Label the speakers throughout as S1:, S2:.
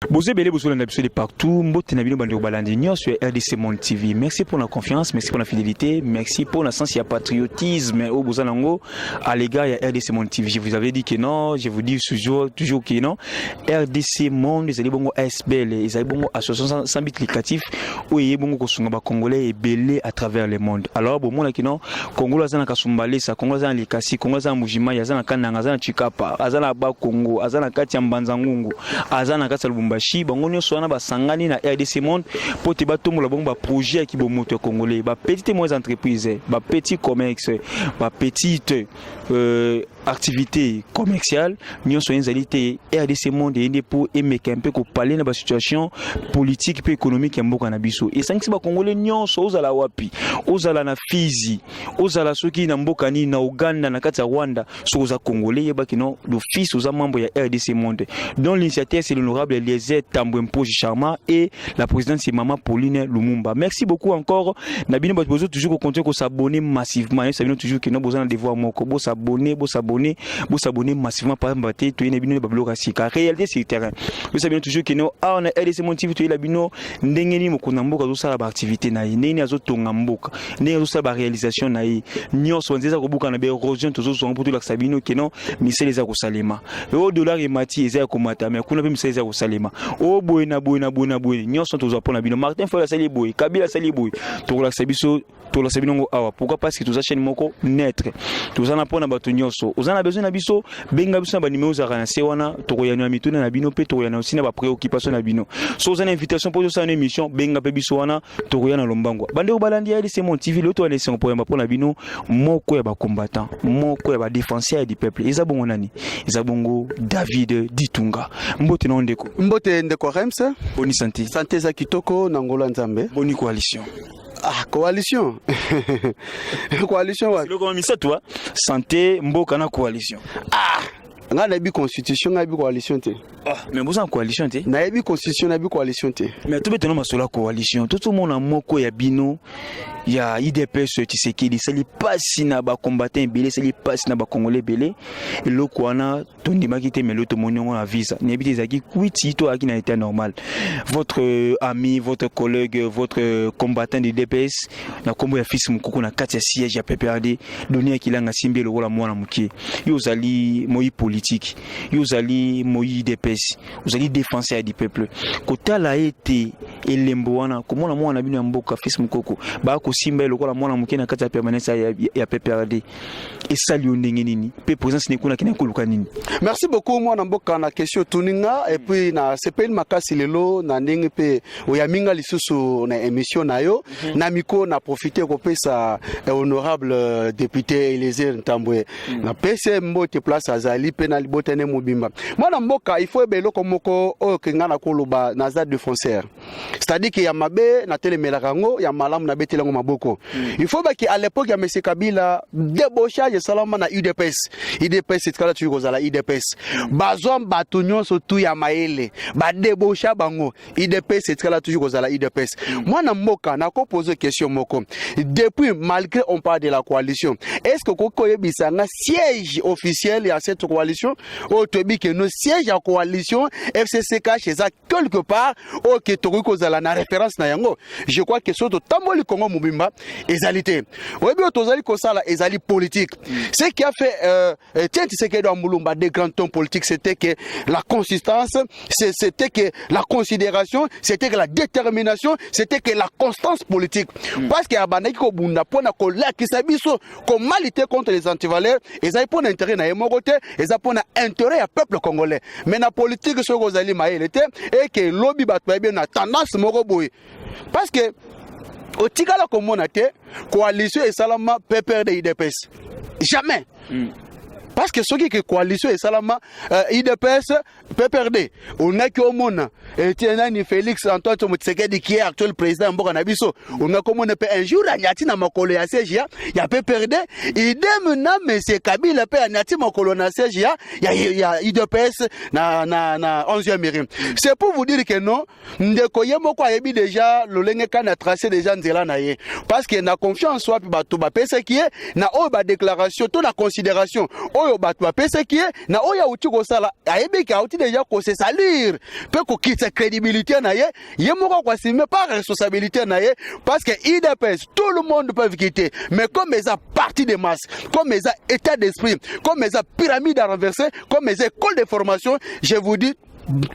S1: Bozé Belé Bozola de partout, Mbote Nabino Bandiro Balandignon sur RDC Monde TV. Merci pour la confiance, merci pour la fidélité, merci pour la sens, il y a patriotisme au Bozalango à l'égard de RDC Monde TV. Je vous avais dit que non, je vous dis toujours que non. RDC Monde, les Alibongo ASBL, les Alibongo Association sans but lucratif, où il y a bongo Kosungaba Congolais et belé à travers le monde. Alors, bon, moi, non, Congolais Zana Kasumbalé, ça, Congolais Zana Likasi, Congolais Zana Mujima, Yazana Kananga, Zana Chikapa, Azana Ba Congo, Azana Katiambanzangungu, Azana Katsalbumba. Bango nyonso wana basangani na RDC Monde po te batombola bongo ba projet ki bo moto congolais ba petites et moyennes entreprises ba petits commerces ba petites activités commerciales nyonso enzalité RDC Monde ende pour émeka un peu ko parler na ba situation politique et économique ya mboka na biso et sanksi ba congolais nyonso ozala wapi ozala na Fizi ozala soki na mboka ni na Uganda na kati ya Rwanda so oza congolais yebaki no l'office oza membre ya RDC Monde dont l'initiateur c'est l'honorable Eliezer Tambwempo Charma et la présidente c'est Maman Pauline Lumumba. Merci beaucoup encore. Nabino Batbozo toujours continuer à s'abonner massivement. Ça veut toujours que nous besoin de devoir mon kobo s'abonner massivement par exemple tu es nabino bablo rasika. Réalité c'est terrain. Vous savez toujours que nous on a RDC Monde TV tu es labino ndengeni mokona mboka zo sala ba activité na yi neni azo tonga mboka neni azo sala ba réalisation na yi nyonso nzeza ko buka na be erosion tozo zo pour tout la sabino que non misele za ko salema. Au dollar et mati eza ko mata mais kuna pe misele za ko salema. O boy na nyonso tozo pona bino Martin Fayulu sali boy Kabila sali boy to la sabiso to la sabino awa pourquoi parce que toza chaîne moko naître toza na pona bato nyonso ozana besoin na biso benga biso ba numéro za kana se wana to koyana mituna na bino pe to koyana aussi na ba préoccupation na bino so ozana invitation pour ça une émission benga pe biso wana to koyana lombangwa bande o balandi ya RDC Monde TV loto ane sen pour pona bino moko ya ba combattant moko ya ba défenseur du peuple ezabongo nani ezabongo David Ditunga mbote na ndeko
S2: mbote ndeko Rems
S1: boni santé
S2: santé za kitoko na ngolo nzambe
S1: boni coalition
S2: coalition coalition wa
S1: le comme ça toi santé mboka na coalition
S2: nga na bi constitution nga bi coalition te
S1: mais vous en coalition te
S2: na bi constitution na bi coalition te
S1: mais tout beto na masola coalition tout le monde a moko ya bino ya IDPS Tshisekedi sali pasi na ba combattant belé sali pasi na ba congolais belé et lokwana tondi makite melo to moniongo na visa ne biti zaki kwiti to aki na état normal votre ami votre collègue votre combattant de DPS na kombo ya fils mukoko na kati ya siège ya PPRD donné kilanga simbe lokola mwana mukie yo zali moi politique yo zali moi IDPS vous allez défenseur du peuple kotala été elembo wana komona mwana bino mboka fils mukoko ba ko simba lokola mwana mukie na kati ya permanence ya PPRD et sali ndenge nini pe présence ne kuna kina kuluka nini.
S2: Merci beaucoup mwana mboka na question tuninga et puis na CPN makasi lelo na ndenge pe oyaminga lisusu na émission nayo na miko na profiter ko pesa honorable député Eliezer Tambwe na PC mbote place azali pe na libotene mobimba mwana mboka il faut beloko moko o kenga na koloba na za défenseur c'est-à-dire que ya mabe na telemela kango ya malamu na betelango maboko il faut que à l'époque ya monsieur Kabila débauchage salama na UDPS c'est kala tu kozala UDPS bazwa bato nyonso tu ya maele ba débaucha bango UDPS c'est kala toujours kozala UDPS mwana mboka na ko poser question moko depuis malgré on parle de la coalition est-ce que koko yebisanga siège officiel ya cette coalition o tobi que nos siège ya coalition FCCK chez ça quelque part o que to kozala na référence na yango je crois que soto tamboli Congo mobimba ezalité oyebi tozali kosala ezali politique ce qui a fait tiens tu sais que dans Mulumba des grands temps politiques c'était que la consistance c'était que la considération c'était que la détermination c'était que la constance politique parce que abandaki ko bunda pona ko lakisa biso comment lutter contre les antivaleurs ezali pona intérêt na yemo côté ezali pona intérêt ya peuple congolais mais na politique so kozali maélete et que lobby batwa bien na tendance moko boy parce que au tigala komona te coalition et salama PPRD IDPS jamais parce que ceux qui coalition et salama IDPS PPRD on a que au monde et tienani Félix Antoine Tshisekedi qui est actuel président mboka na biso on a comme on peut un jour anyati na makolo ya CGA ya PPRD idem na monsieur Kabila pe anyati makolo na CGA ya IDPS na 11e mairie c'est pour vous dire que non ndeko yemoko ayebi déjà lolenge kana tracé déjà nzela na ye parce que na confiance soit bato ba pesa qui est na o ba déclaration to la considération oyo bato bapesa ki na oyo auti kosala ayebi ki auti déjà ko se salir pe ko kitsa crédibilité na ye moko ko assumer par responsabilité na ye parce que IDPS tout le monde peut quitter mais comme ils a parti de masse comme ils a état d'esprit comme ils a pyramide à renverser comme ils école de formation je vous dis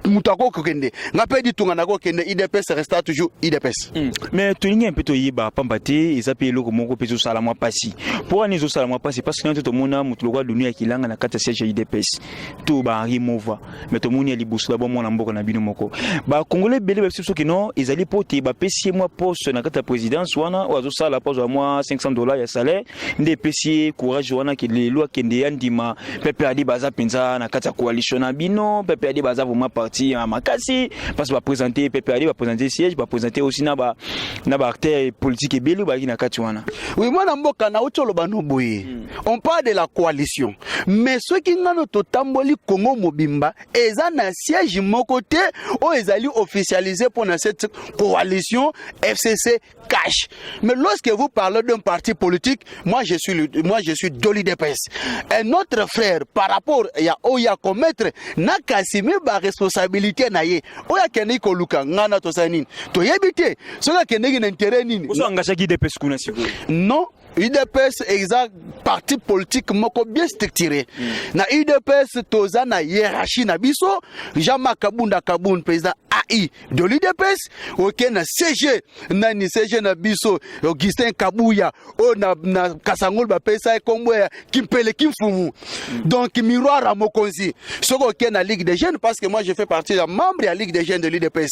S2: mutako kokende ngape di tunga nako kende IDPS resta toujours IDPS
S1: mais tulingi un peu to yiba pambate ezape loko moko peso sala mwa pasi pour anizo sala mwa pasi parce que nto to mona mutuloko dunia kilanga na kata siège IDPS to ba remova mais to moni ali busula bo mona mboka na bino moko ba congolais belé bapsi so kino ezali pote ba pesi mwa poste na kata présidence wana wazo sala poste mwa $500 ya salaire nde pesi courage wana ke lelo kende yandima pepe adi baza penza na kata coalition na bino pepe adi baza ma parti à Makasi parce que va présenter PPAD va présenter siège va présenter aussi na ba acteur politique et belu ba na katuana.
S2: Oui moi na mboka na utolo banoboye. On parle de la coalition mais ceux qui ngano to tamboli Congo mobimba eza na siège moko te o ezali officialisé pour cette coalition FCC cash. Mais lorsque vous parlez d'un parti politique, moi je suis de l'IDPS. Un autre frère par rapport ya oya commettre na kasime ba responsabilité na ye oya kene ko luka ngana to sanin to yebite so ka kene na intérêt nini
S1: so engagé qui IDPS kuna siko
S2: non IDPS exact parti politique moko bien structuré na IDPS toza na hiérarchie na biso Jean-Marc Kabunda président AI de l'IDPS OK na CG nani CG na biso Augustin Kabuya o na Kasangol ba pesa kombo ya Kimpele Kimfumu donc miroir à Mokonzi soko OK na Ligue des jeunes parce que moi je fais partie des membres de la Ligue des jeunes de l'IDPS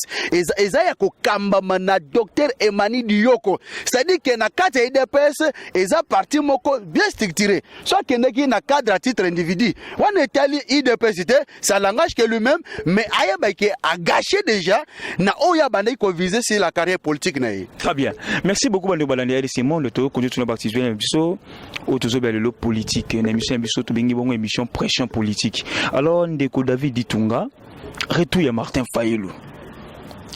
S2: ezaya ko kamba na docteur Emani Dioko c'est-à-dire que na kata IDPS eza parti moko bien structuré soit que na cadre à titre individu on est allé IDPS ça langage que lui-même mais ayeba qui a gâché déjà na oya bandai ko viser sur la carrière politique na.
S1: Très bien, merci beaucoup bando balandi c'est mon le to connu tout na participer biso autozo belelo politique na émission biso to bengi bongo émission pression politique alors ndeko David Ditunga retour ya Martin Fayulu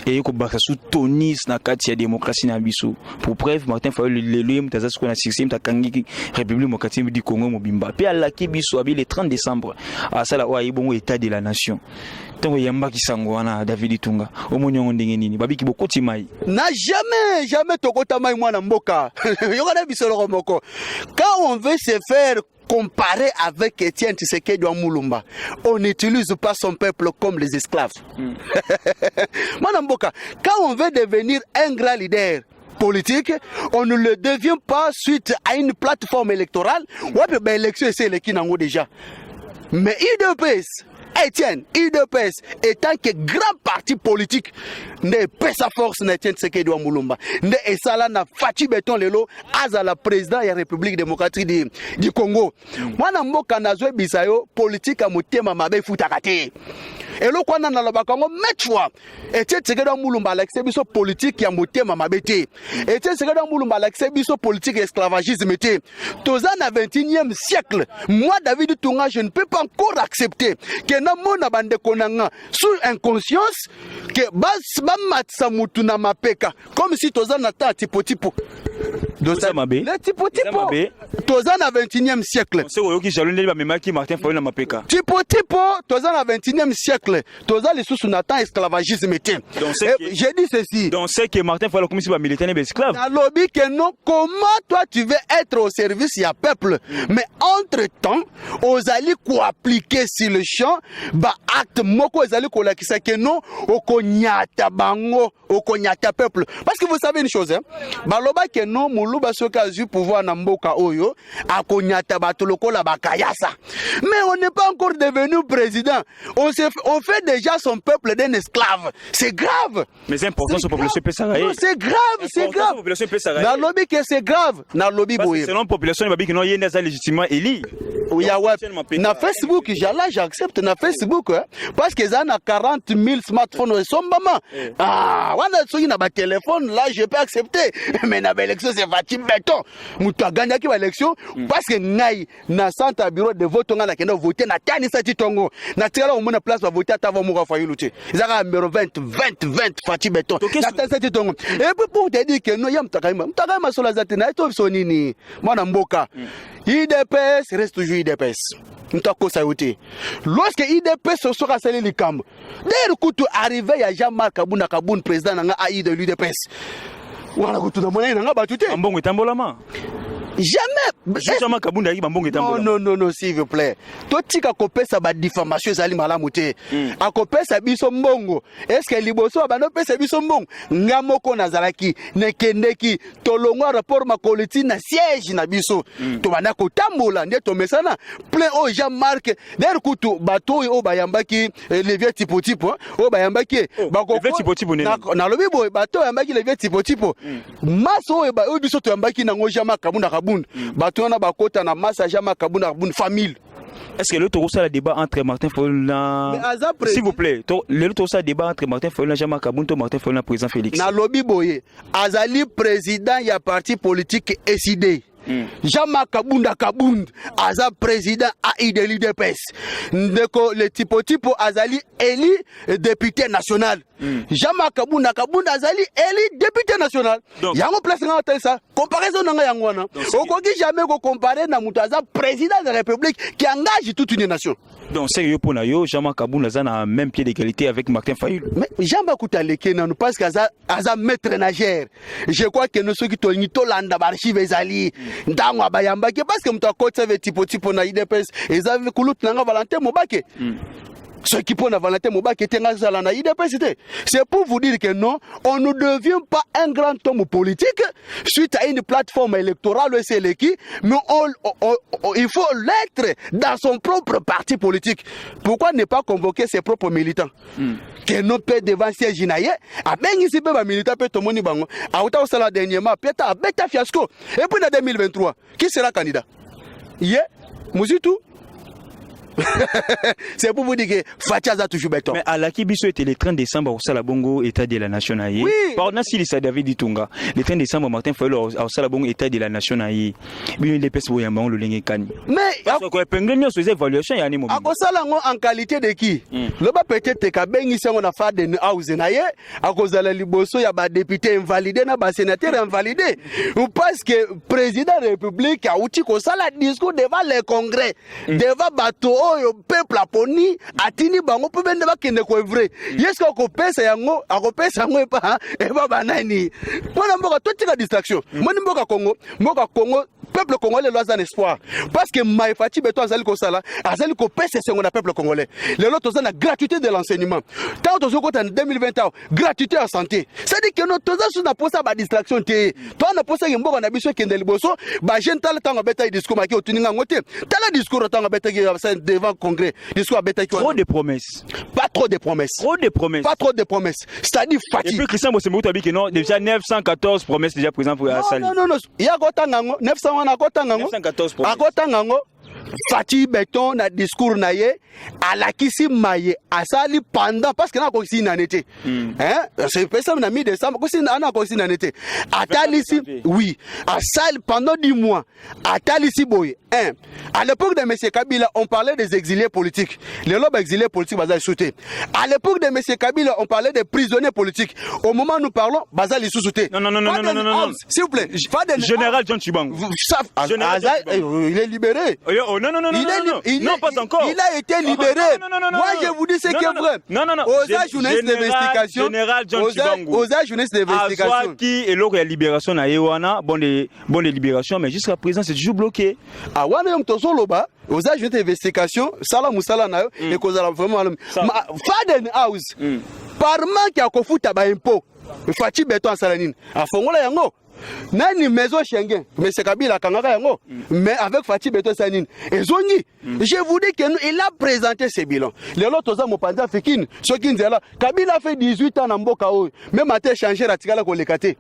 S1: et ko baka sous tonis na kati ya démocratie na biso pour preuve Martin Fayulu lelo mutaza siko na 6e takangi République démocratique du Congo mobimba pe alaki biso abi le 30 décembre à sala wa ibongo état de la nation tongo yamba kisango wana David Ditunga omonyo ndenge nini babiki bokoti mai
S2: na jamais tokota mai mwana mboka yokana biso loko moko quand on veut se faire comparer avec Etienne Tshisekedi wa Mulumba, on n'utilise pas son peuple comme les esclaves. Madame Boka, quand on veut devenir un grand leader politique, on ne le devient pas suite à une plateforme électorale. Ouais, ben l'élection c'est le qui n'en déjà. Mais IDPS, Etienne, IDPS, étant que grand parti politique, ne pèse sa force n'Etienne Tshisekedi wa Mulumba, ne esala na Fachi Beton lelo, azala président de la République démocratique du Congo. Wana mboka nazwe bisayo politique a motema mabe futakate. Et le quoi na lobaka ngo metwa Etienne Tshisekedi wa Mulumba l'accès biso politique ya motema mabete. Etienne Tshisekedi wa Mulumba l'accès biso politique esclavagisme te. Toza na 21e siècle. Moi David Tunga je ne peux pas encore accepter que na mona bande konanga sous inconscience que bas matsa mutu na mapeka comme si toza na ta tipo le tipo toza na 21e siècle
S1: c'est oyo ki jalonde ba memaki Martin Fayulu na mapeka
S2: tipo toza na 21e siècle toza les sous na temps esclavagisme te. J'ai dit ceci
S1: donc c'est que Martin Fayulu comme si ba militaire et esclave
S2: na lobby que non comment toi tu veux être au service ya peuple mais entre temps ozali ko appliquer sur le champ ba acte moko ezali ko lakisa que non okonyata bango okonyata peuple parce que vous savez une chose hein baloba que non muluba soka zu pouvoir na mboka oyo akonyata bato lokola bakayasa mais on n'est pas encore devenu président on fait déjà son peuple d'un esclave c'est grave
S1: mais c'est important ce population peut s'arrêter
S2: c'est grave na lobby que c'est grave na lobby boye
S1: selon population babi que non yenda ça légitimement élu
S2: oui na Facebook j'accepte na Facebook hein, parce que ça na 40 000 smartphones sombama wana soki na ba téléphone là je peux accepter mais na ba élection c'est Fachi Beton mutu gagna ki ba élection parce que ngai na centre bureau de vote nga na kenda voter na tani sa titongo na tela au mona place ba voter ata va mouka Fayulu te ezaka numéro 20 Fachi Beton na tani sa titongo et puis pour te dire que no ya mutakaima sola zate na to sonini mwana mboka IDPS reste toujours IDPS. Lorsque IDPS sera scellé les camps, dès le coup de arriver, il y a Jean-Marc Kaboun, président de l'IDPS. Voilà, tout le monde est battu. Jamais. Non, s'il vous plaît. Tout ce qui a coupé sa diffamation, c'est malamouté. A coupé sa bisonbongo. Est-ce que Liboso a banopé sa bisonbongo? Ngamoko Nazaraki, Nekendeki, Tolongo rapport ma collective na siège na biso. Tobana ko tambola, ne to mesana. Plein au Jean-Marc, der kutu bateau au bayambaki, les vieux tipo, au bayambaki. Bako na lobi boy, bateau yambaki les vieux tipo. Maso e ba o biso to yambaki na ngojama kabunda Batouana Bakota na Massajama Kabuna famille.
S1: Est-ce que le tour ça le débat entre Martin Fayulu, s'il vous plaît, le tour ça le débat entre Martin Fayulu, Jean-Marc Kaboun, Martin Fayulu, président Félix.
S2: Na lobby boye, Azali président il y a parti politique SID. Jean-Marc Kaboun, Aza président AI de l'IDPS. Le typo Azali Eli député national. Jean-Marc Kaboun Azali Eli député national. Yango place nga hotel ça. Comparaison nga yango wana. Okoki jamais ko comparer na mutu Aza président de la République qui engage toute une nation.
S1: Donc sérieux pour nayo, Jean-Marc Kaboun Aza na même pied d'égalité avec Martin Fayulu.
S2: Mais Jean-Marc Koutaleke non parce qu'Aza maître nageur. Je crois que nous ceux qui tolni tolanda archive ezali. Ndangwa bayambaki parce que mtu akotsa ve tipo na IDPS ezave kulut nanga Valentin Mobake. Ceux qui ponnent Valentin Mobake tenga sala na IDPS. C'est pour vous dire que non, on ne devient pas un grand homme politique suite à une plateforme électorale mais il faut l'être dans son propre parti politique. Pourquoi ne pas convoquer ses propres militants? Que non peut devant siège inaye a bengi si ba militant peut tomoni bango a uta sala dernièrement peta a beta fiasco et puis en 2023 qui sera candidat? Muzitu. C'est pour vous dire que Fatiaza toujours béton.
S1: Mais à la Kibiso était le 30 décembre au Salabongo, État de la Nation Aïe.
S2: Oui.
S1: Pardon, si ça David Ditunga. Le 30 décembre, Martin Fayulu au Salabongo, État de la Nation Aïe. Bien, les personnes voyant le lingue kani.
S2: Mais,
S1: parce que le penguin sur les évaluations, il y a un moment.
S2: À Salango en qualité de qui? Le bas peut-être que ben ici on a fait de house naïe. À cause de la Liboso, il y a des députés invalidés, des sénateurs invalidés. Ou parce que le président de la République a outil qu'on sala discours devant le Congrès, devant bateau. Le peuple a poni atini bango pe bende ba kende ko vrai yesko ko pesa yango akopesa yango e ba banani mona mboka totika distraction mona mboka Congo peuple congolais lois un espoir parce que Maïfati Beto azali ko sala azali ko pesa sengo na peuple congolais le lot tozana gratuité de l'enseignement tant tozo ko en 2021 gratuité en santé ça dit que notre toza na posa ba distraction te to na posa mboka na biso kende liboso ba jeune tal tanga beta discours maki otuninga ngote tala discours tanga beta devant Congrès,
S1: trop de promesses.
S2: Pas trop de promesses.
S1: Trop de promesses.
S2: Pas trop de promesses. C'est-à-dire fatigue.
S1: Et puis Christian Bosemoutou a dit que non, déjà 914 promesses déjà présentes pour la salle.
S2: Non. Il y a 914 promesses. Fati Beton na discours naye alakisi maye asali pendant parce que na ko si nanete c'est personne na mi décembre ko si na ko si nanete atalisi oui asali pendant 10 mois atalisi boy à l'époque de monsieur Kabila on parlait des exilés politiques les lobes exilés politiques bazali sauté à l'époque de monsieur Kabila on parlait des prisonniers politiques au moment où nous parlons bazali sous-sauté
S1: non
S2: s'il vous plaît
S1: général John Chibangu
S2: il est libéré.
S1: Non, pas encore.
S2: Il a été libéré. Moi, je vous dis ce qui est vrai. Aux âges journalistes d'investigation.
S1: Général John Chibangu.
S2: Aux âges journalistes d'investigation.
S1: Qui est l'heure de la libération à Ewana, bon de libération, mais jusqu'à présent, c'est toujours bloqué.
S2: Ah, ouais, mais aux âges journalistes d'investigation, Salah Moussala Nayo, et qu'on a vraiment. Faden House, par manque à Kofuta Impôt, Fati Beto en Salanine, à Fongola Yango. Nani maison Schengen, mais c'est Kabila Kangaka Yango, mais avec Fati Beto Sanine. Et Zoni, je vous dis qu'il a présenté ses bilans. Les autres ont Mopanda Fekine, ceux qui disent là, Kabila fait 18 ans en Mboka, même à te changer la tigala kolekate.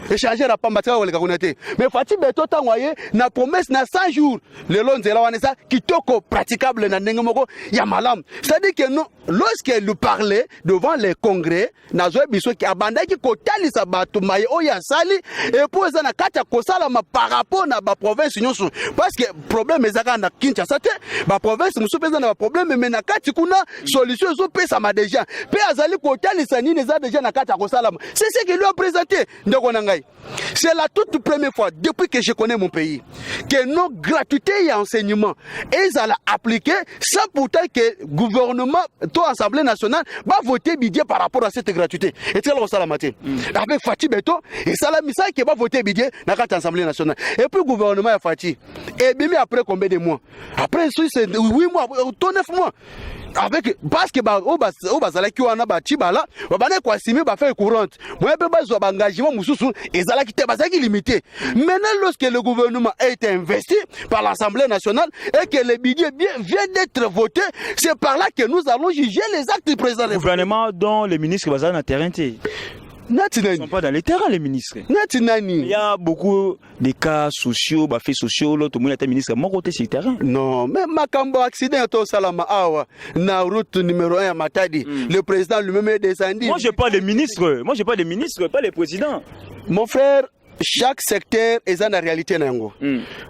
S2: Échanger la pambatika ou les gagonete. Mais Fati Beto Tangoye n'a promesse na 100 jours. Le long de la wanesa qui toko praticable na nengomoko yamalam. C'est-à-dire que nous, lorsqu'elle nous parlait devant les congrès, na zoe biso qui abandonne qui kotali sa batu maye oya sali et pour ça na kata kosala ma par rapport na ba province nyonso parce que problème ezaka na Kinshasa te ba province muso pesa na problème mais na kati kuna solution zo pesa ma déjà pe azali kotali sa nini za déjà na kata kosala c'est ce que lui a présenté ndeko na ngai c'est la toute première fois depuis que je connais mon pays que nos gratuités et enseignements ils allaient appliquer sans pourtant que le gouvernement, toi Assemblée nationale, va voter budget par rapport à cette gratuité. Et c'est là où ça la matin. Avec Fatih Beto, et ça la misa qui va voter budget dans l'Assemblée nationale. Et puis le gouvernement a Fatih. Et bien après combien de mois? Après c'est 8 mois, 9 mois. Avec parce que au bazala ki wana ba tibala ba bana kwa simi ba faire courante moi pe ba zo ba engagement mususu ezala ki te bazaki limité. Maintenant lorsque le gouvernement a été investi par l'Assemblée nationale et que le budget vient d'être voté, c'est par là que nous allons juger les actes du président.
S1: Le gouvernement dont les ministres bazala na terrain. Ils ne sont pas dans les terrains, les ministres. Il y a beaucoup de cas sociaux, faits sociaux, l'autre ministre, mon côté sur le terrain.
S2: Non, mais Makambo accident au Salama Awa, na route numéro 1 à Matadi, le président lui-même est descendu.
S1: Moi, je parle des ministres. Moi, je parle des ministres, pas les présidents.
S2: Mon frère, chaque secteur est dans la réalité.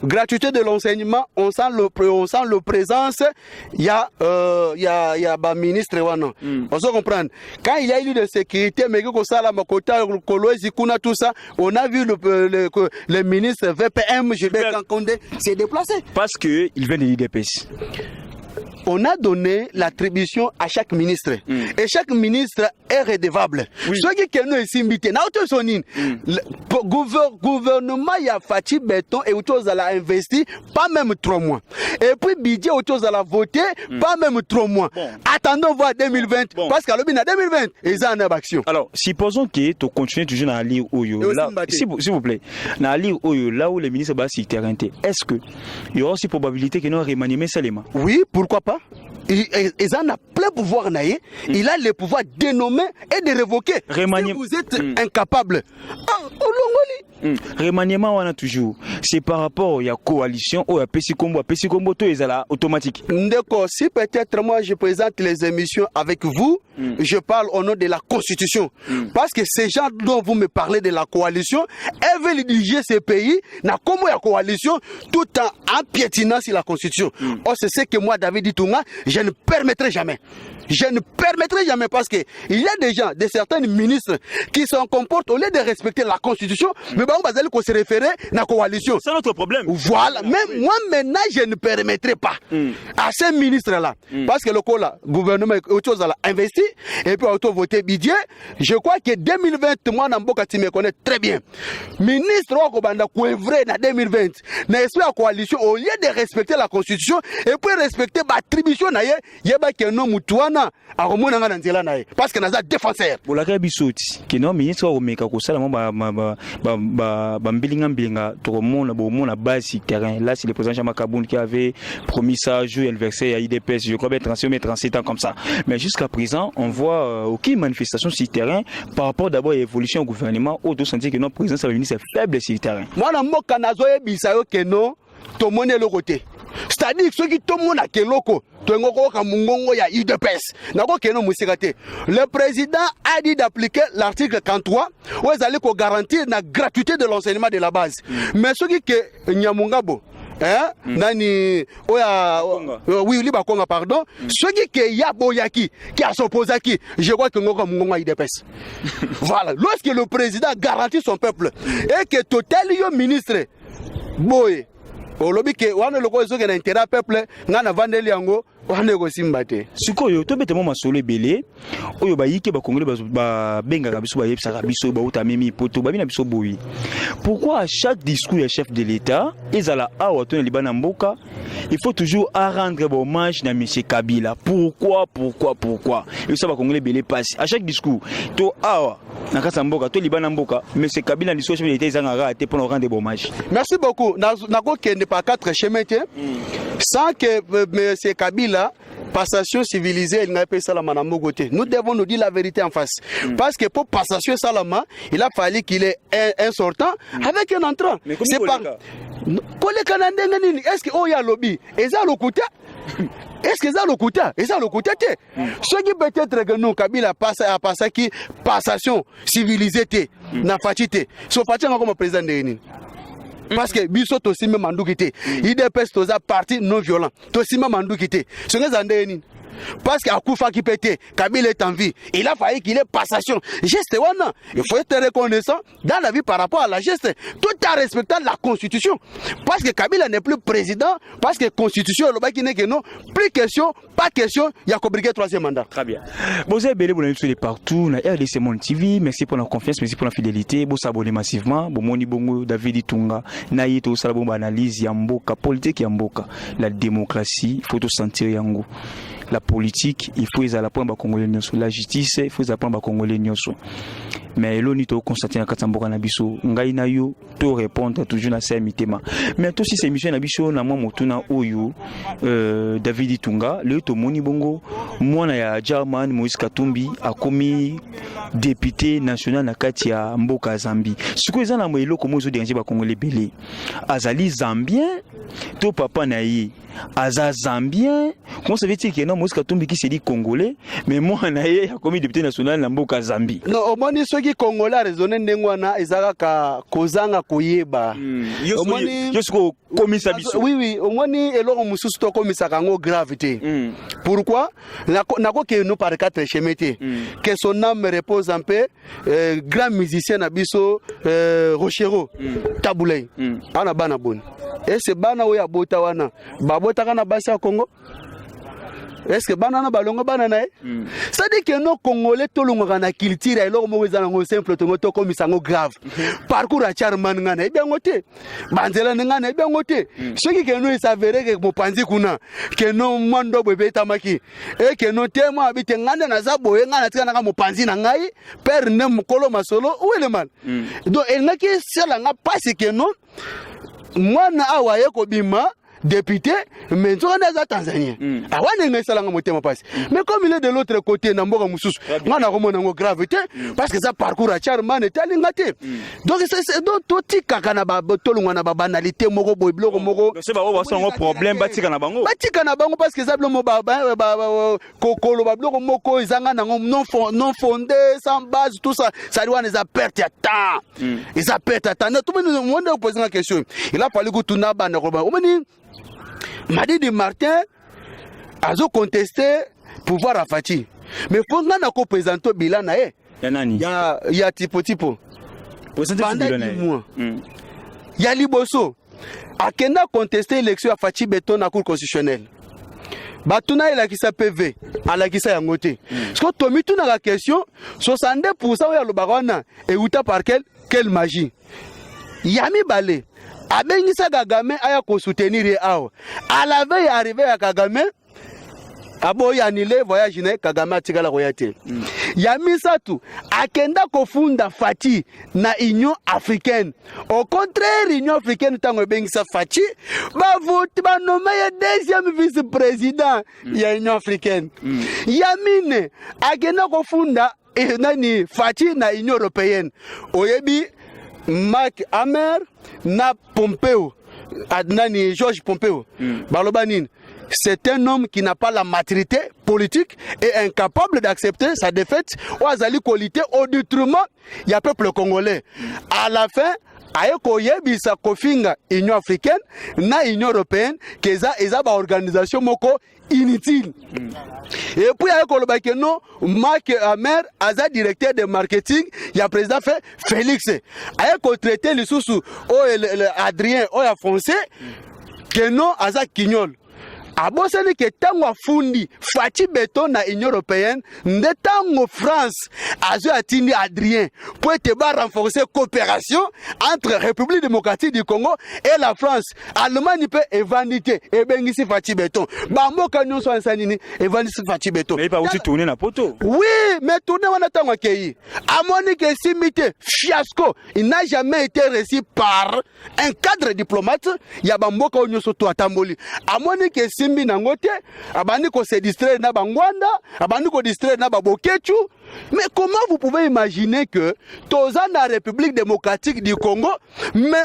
S2: Gratuité de l'enseignement, on sent le présence, il y a ministre. On se comprend. Quand il y a eu de sécurité, mais tout ça, on a vu le ministre VPM, Gilbert Kankonde, s'est déplacé.
S1: Parce qu'il vient de l'IDPS.
S2: On a donné l'attribution à chaque ministre. Et chaque ministre est redevable. Ce qui est nous ici invité, le gouvernement y a Fatih Beton et autres à investi pas même 3 mois. Et puis budget autres à voté pas même 3 mois. Bon. Attendons voir 2020 parce qu'à l'objet 2020 ils ont en action.
S1: Alors, supposons que tu continues toujours à lire Oyo là, s'il vous plaît, à lire Oyo là où les ministres va s'y terrain. Est-ce que il y aura aussi probabilité que nous remanier Salema?
S2: Oui, pourquoi pas? Il en a plein pouvoir naïe. Il a le pouvoir de nommer et de révoquer. Si vous êtes incapable.
S1: Remaniement on a toujours. C'est par rapport à la coalition ou à Pessi Combo tout est là automatique.
S2: D'accord. Si peut-être moi je présente les émissions avec vous, je parle au nom de la Constitution. Parce que ces gens dont vous me parlez de la coalition, elles veulent diriger ce pays, n'a comme la coalition, tout en piétinant sur la Constitution. Or c'est ce que moi David Itunga, je ne permettrai jamais. Je ne permettrai jamais parce que il y a des gens, de certains ministres qui se comportent au lieu de respecter la Constitution, mais on va se référer à la coalition.
S1: C'est notre problème.
S2: Voilà. Même moi maintenant, je ne permettrai pas à ces ministres-là. Parce que le gouvernement a investi et puis a voté budget. Je crois que 2020, moi, tu me connais très bien. Ministre Wakobanda Kouevre en 2020, n'est-ce pas la coalition, au lieu de respecter la Constitution et puis respecter l'attribution, il y a un homme Moutouana. Parce que nous sommes défenseurs.
S1: Pour la Kabisoti, qui est ministre au Mekakosala, la base terrain. Là, c'est le président Jean Makaboun qui avait promis ça, jouer le verset à IDPS, je crois, 37 ans comme ça. Mais jusqu'à présent, on voit aucune manifestation sur le terrain par rapport d'abord à l'évolution au gouvernement, au dos sentir que notre président, ça va venir, c'est faible sur le terrain. Moi,
S2: je tout le monde est le côté. C'est-à-dire que ceux qui tout le monde a que loco, le président a dit d'appliquer l'article 43 où ils allaient garantir la gratuité de l'enseignement de la base. Mais ceux qui Nyamungabo, nani oya oui liba konga pardon, ceux qui Yaboyaki qui a s'opposé à qui, je crois que ngoko mungonga IDPS. Voilà, lorsque le président garantit son peuple et que total yo ministre boy au lobby que wana loko ezoke na intérêt peuple ngana vandeli yango wana ekosimbate
S1: sikoyo tobetemo masolo ebele oyo bayike bakongole babengaka biso bayebisaka biso bauta memi poto babina biso boyi. Pourquoi à chaque discours du chef de l'État ezala awa to na libana mboka il faut toujours rendre hommage à M. Kabila? Pourquoi et ça bakongole ebele passe à chaque discours to awa na kasa mboka to libana mboka M. Kabila ni chef de l'État ezanga raté pour rendre hommage.
S2: Merci beaucoup. Nako kende pas 4 chemins sans que M. Kabila passation civilisée, il n'a pas Salama na Mogoté. Nous devons nous dire la vérité en face. Parce que pour passation Salama, il a fallu qu'il ait un sortant avec un entrant. C'est pas. Est-ce que oh y a lobby? Et ça le coûte? Est-ce que ça le coûte? Et ça le coûte? Ce qui peut-être que nous Kabila passe à passer qui passation civilisée na fatité. So fatité comme président de Nini. Parce que biso tosime mandu kité. IDPS toza parti non violent. Tosime mandu kité. Ce que zandeni. parce qu'Akoufa qui pétait, Kabila est en vie, il a fallu qu'il ait passation. Geste wana, il faut être reconnaissant dans la vie par rapport à la geste, tout en respectant la constitution. Parce que Kabila n'est plus président, parce que la constitution, plus question, pas question, il y a qu'à briguer 3e mandat.
S1: Très bien. Bon, vous avez belé, vous avez partout, na RDC Monde TV, merci pour la confiance, merci pour la fidélité, vous s'abonnez massivement, bon, Moni Bongo, David Itunga, Naïto, Salabon, analyse, Yamboka, politique Yamboka, la démocratie, il faut tout sentir Yango. La politique, il faut les apprendre à Congolais nyoso. La justice, il faut les apprendre à Congolais nyoso. Mais là, nous constaté à Katamboka Nabiso, ngai na yo, to répondre toujours na ces mitema. Mais tout si c'est mission Nabiso, na moi motuna oyo, David Itunga, le to Moni Bongo, moi na ya German Moïse Katumbi a commis député national na kati ya Mboka Zambie. Ce que ça na mo eloko mo zo déranger ba Congolais belé. Azali Zambien, to papa na ye. Aza Zambien, comment ça veut dire que non Moïse Katumbi qui s'est dit Congolais, mais moi na ye a commis député national na Mboka Zambie.
S2: Non, au moins ceux qui Congolais raisonner ndengwana ezaka ka kozanga koyeba.
S1: Yo siko komisa biso.
S2: Oui, au moins eloko mususu to komisa kango gravité. Pourquoi? Nako que nous par quatre chemete. Que son âme repose en paix. Grand musicien Nabiso Rochero Taboulay. Ana bana bon. Et c'est bana oya bota wana. Babota kana basi ya Congo. Est-ce que banana balongo banana c'est-à-dire que nos Congolais to longa na culture et loko mo ezana ngo simple to comme sango grave parcours a charman ngana e bien ngote banzela ngana e bien ngote ce qui que nous s'avérer que mo panzi kuna que no mondo bebe tamaki et que no tema habite ngana na zabo ngana tika na mo panzi na ngai père ne mukolo masolo ou le man donc elle n'a que cela nga passe que non mwana awa yeko bima député, mais tu es à Tanzanie. Mais comme il est de l'autre côté, on a une gravité, parce que ça parcourt à Charman et tel. Donc c'est tout ce banalité,
S1: c'est un problème,
S2: parce que ça non fondé, sans base, tout ça, ça doit nous perdre à temps. Ils a perdu à temps. Tout le monde a posé la question. Il a fallu que tout le monde Madidi Martin a contesté pouvoir à Fati. Mais pour qu'on a présenté bilan, il y a tipo. Pendant 10 mois. Il y a Liboso. A Kenda contesté l'élection à Fati Béton à la Cour constitutionnelle. Batuna il a qui sa PV, à la qui sa yangote. Parce que Tomi tout dans la question, 62% de le baron et outa par quelle magie. Yami Balé. Abengisa Kagame aya ko soutenir ao. À la veille arrivé à Kagame, aboy annulé voyage ne Kagame atikala koyate. Yamisa tu akenda kofunda Fati na Union africaine. Au contraire, Union africaine tango bengisa Fati, ba vote ba nommé deuxième vice-président ya Union africaine. Yamine akenda kofunda nani Fati na Union européenne. Oyebi Mark Hammer na Pompeo Adnani George Pompeo Balobanine, c'est un homme qui n'a pas la maturité politique et incapable d'accepter sa défaite ou azali qualité au détriment il y a peuple congolais. À la fin ayeko yebisa kofinga Union africaine na Union européenne keza ba organisation moko inutile. Et puis ayeko lobake no Mark Hammer aza directeur de marketing, il y a président fait Félix ayeko traiter les sous Adrien o ya français que non aza Kignol. Abosani ke tango fundi Fati Béton na Union européenne nde tango France azo atindi Adrien pour te renforcer coopération entre République démocratique du Congo et la France. Allemagne peut évanditer et bengisi Fati Béton. Bambo kanyon so ansanini évandisi Fati Béton.
S1: Mais pas aussi tourner na poto.
S2: Oui, mais tourner wana tango akei. Amoni ke simité fiasco, il n'a jamais été reçu par un cadre diplomate. Ya bambo kanyon so to atamboli. Amoni ke Simbi Nangote, abandi ko se distraire na bangwanda, abandi ko distraire na babokechu, Mais comment vous pouvez imaginer que tous en la République démocratique du Congo, mais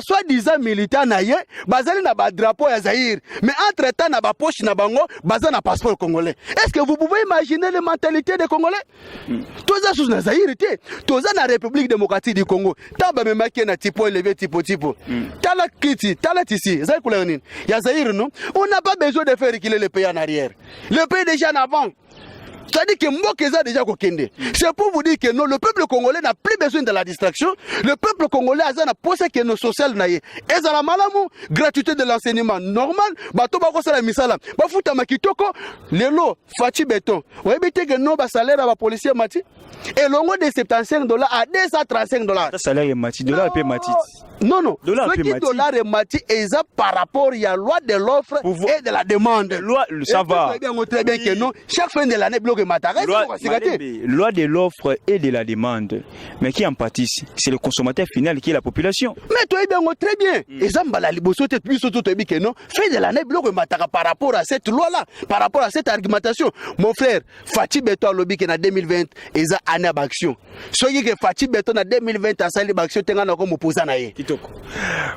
S2: soi-disant militaire naïe, bazali na ba drapeau ya Zaïre, mais entre-temps na ba poche na bango, bazali na passeport congolais. Est-ce que vous pouvez imaginer les mentalités des Congolais? Tous en sous na Zaïre, tous en la République démocratique du Congo, taba me maquille na tipo élevé tipo. Tala kiti, tala tisi, Zaïre couleur nini. Ya Zaïre non, on n'a pas besoin de faire reculer le pays en arrière. Le pays est déjà en avant. C'est-à-dire que Mbokeza déjà kokende. C'est pour vous dire que non, le peuple congolais n'a plus besoin de la distraction. Le peuple congolais a posé que nos social naïe. Et ça la malamu, gratuité de l'enseignement normal. Bato bako sala misala. Ba futa makitoko, lelo fati béton. Vous voyez que non ba salaire à ba policier mati. Et l'ongo de $75 à $235.
S1: Salaire est mati, dollar est mati.
S2: Non, non.
S1: $2
S2: est mati et ça par rapport à la loi de l'offre et de la demande.
S1: Loi, ça va.
S2: Très bien que non. Chaque fin de l'année, bloque
S1: loi de l'offre et de la demande. Mais qui en pâtisse? C'est le consommateur final qui est la population.
S2: Mais toi, très bien. Et ça, la liboso, tu plus surtout que non. Fin de l'année, bloque matara par rapport à cette loi-là, par rapport à cette argumentation. Mon frère, Fatih Beto lobby qui en 2020, et ça, année d'action. Soyez que Fatih Beto en 2020, à salle d'action, tu as comme opposant à y.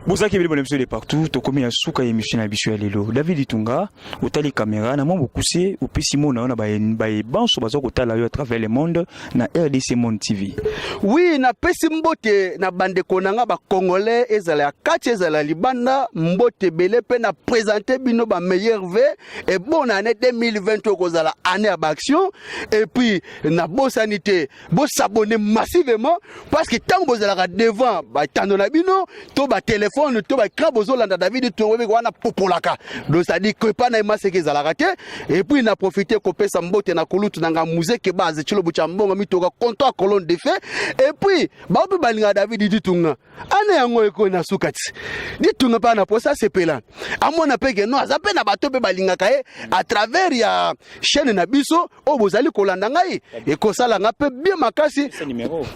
S1: Vous savez que vous avez de partout, tu as commis un souk à émission habituelle. David Itunga, au tali caméra, n'a pas beaucoup c'est, au Pessimon, on a ban sur bazo kota la yo à travers le monde na RDC Monde TV.
S2: Oui, na pesi mbote na bande konanga ba congolais ezala kati ezala libanda mbote belé pe na présenter bino ba meilleur vœu et bonne année 2020 kozala année à action et puis na bonne sanité, bon s'abonner massivement parce que tant vous allez devant ba tando na bino to ba téléphone to ba krabozo landa David to wana popolaka. Donc ça dit que pas na masse que ezala raté et puis na profiter ko pesa mbote na kulutu nanga musée ke base chilo buchambonga mitoka konto colonne de fait et puis ba obi balinga David ditunga ana yango eko na sukati ditunga pa na posa sepela amona peke no azape na bato pe balinga kae à travers ya chaîne na biso o bozali kolanda ngai e kosala nga pe bien makasi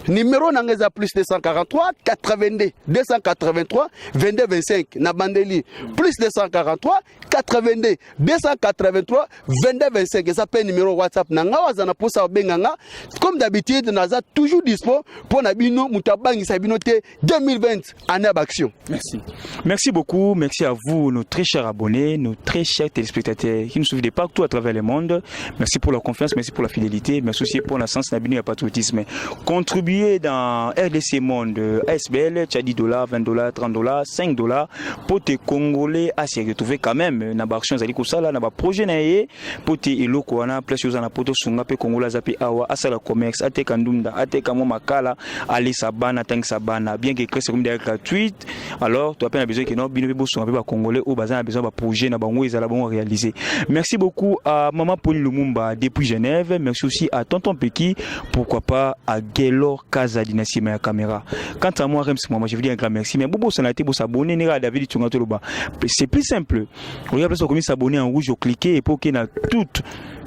S2: numéro nanga plus 243 82 283 22 25 na bandeli plus 243 82 283 22 25 et ça peut numéro WhatsApp nanga wazana posa benganga comme d'habitude naza toujours dispo pour na bino mutabangi sabinote 2020 année d'action.
S1: Merci. Merci beaucoup, merci à vous nos très chers abonnés, nos très chers téléspectateurs qui nous suivent de partout à travers le monde. Merci pour la confiance, merci pour la fidélité, merci aussi pour la sens d'abonner à patriotisme. Contribuez dans RDC Monde ASBL, tu as $10, $20, $30, $5 pour te Congolais à se retrouver quand même na action zali kosala na ba projet na ye pour te eloko wana place aux na poto sunga pe Kongola zapi awa asala commerce ateka ndunda ateka mo makala ali sabana tank sabana bien que c'est comme derrière gratuite alors tu as pas besoin que non bino bo sunga pe ba Congolais au bazan a besoin ba projet na bango ezala bon réaliser. Merci beaucoup à maman Pauline Lumumba depuis Genève, merci aussi à tonton Peki, pourquoi pas à Gaylor Kaza dynastie ma caméra. Quant à moi Rems moi je veux dire un grand merci mais bobo ça n'a été pour s'abonner ni à David Tunga Toloba. C'est plus simple. Regarde place comme s'abonner en rouge au cliquer et pour qu'il na toute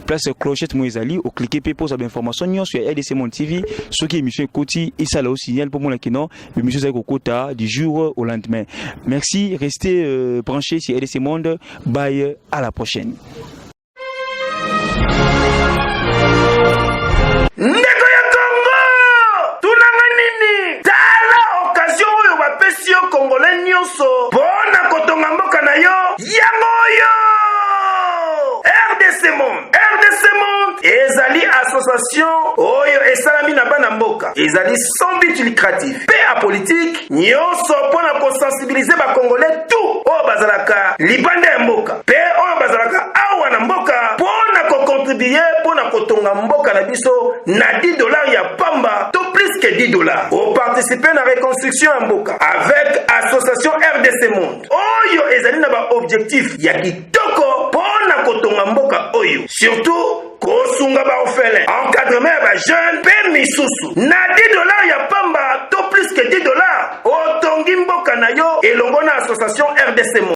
S1: place clochette moizali au cliquer pe pour savoir information sur RDC Monde TV ce qui émission Koti et ça là au signal pour moi qui non l'émission c'est au quota du jour au lendemain. Merci, restez branchés sur RDC Monde. Bye, à la prochaine.
S3: Ndeko ya Congo tunanga nini tala occasion oyo bapesi yo Congolais nyonso bona kotonga mboka na yo yango yo RDC Monde ezali association oyo esalami na bana mboka ezali sans but lucratif pe apolitique nyonso pona kosensibiliser ba Congolais tout oyo bazalaka libanda ya mboka pe oyo bazalaka awa na mboka pona kocontribuer pona kotonga mboka na biso na $10 ya pamba to plus que $10 o participer na reconstruction ya mboka avec association RDC Monde oyo ezali na ba objectif ya kitoko pona kotonga mboka oyo surtout kosunga ba orphelin encadrement ba jeune pe misusu na $10 ya pamba to plus que $10 otongi mboka na yo elongo na association RDC Monde.